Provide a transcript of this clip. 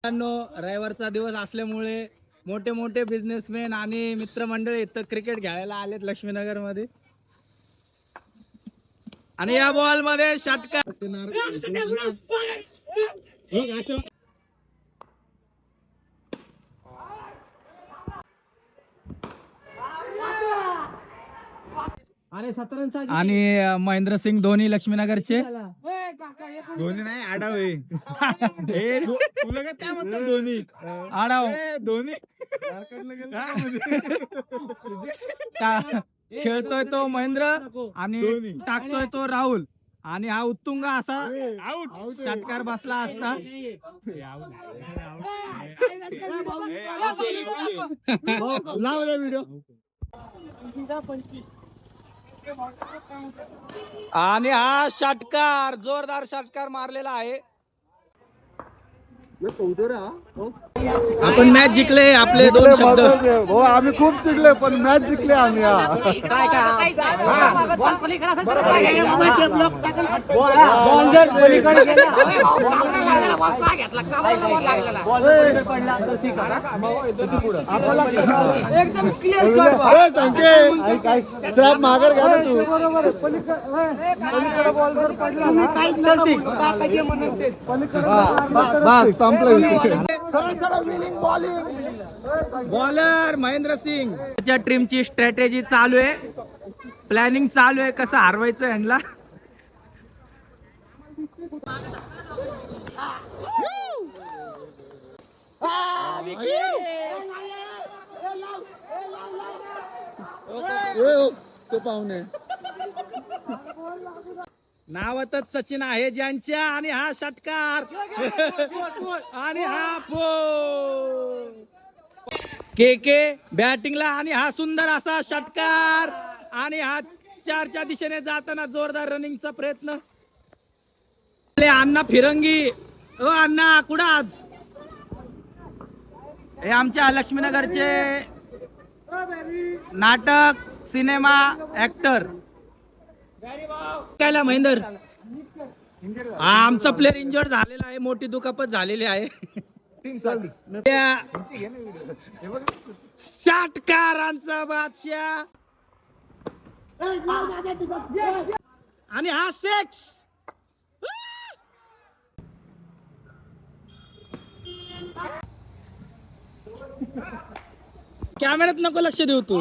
रविवारचा दिवस असल्यामुळे मोठे मोठे बिझनेसमॅन आणि मित्रमंडळी इथं क्रिकेट खेळायला आलेत लक्ष्मीनगर मध्ये. आणि या बॉल मध्ये षटकार. आणि महेंद्र सिंग धोनी लक्ष्मीनगरचे. धोनी नाही आडाव आहे. तुला काय म्हणतात धोनी आडाव धोनी. खेळतोय तो महेंद्र आणि टाकतोय तो राहुल. आणि हा उत्तुंग असा षटकार बसला असता. आणि हा षटकार जोरदार षटकार मारलेला आहे. आपण मॅच जिंकले. आपले दोन शब्द हो आम्ही खूप जिंकले पण मॅच जिंकले आम्ही. श्राप माघार घ्या ना तू. बॉलर महेंद्र सिंग त्याच्या टीमची स्ट्रॅटेजी चालू आहे. प्लॅनिंग चालू आहे कसं हरवायचं ह्यांना. ते पाहुणे नावातच सचिन आहे ज्यांच्या. आणि हा षटकार आणि हा के बॅटिंगला. आणि हा सुंदर असा षटकार. आणि हा चारच्या दिशेने जाताना जोरदार रनिंगचा प्रयत्न. अण्णा फिरंगी. ओ अण्णा कुठं आज. हे आमच्या लक्ष्मीनगरचे नाटक सिनेमा ऍक्टर कायला महेंदर. हा आमचा प्लेअर इंजर्ड झालेला आहे. मोठी दुखापत झालेली आहे. षटकारांचा बादशाह. आणि हा सेक्स. कॅमेऱ्यात नको लक्ष देऊ तू.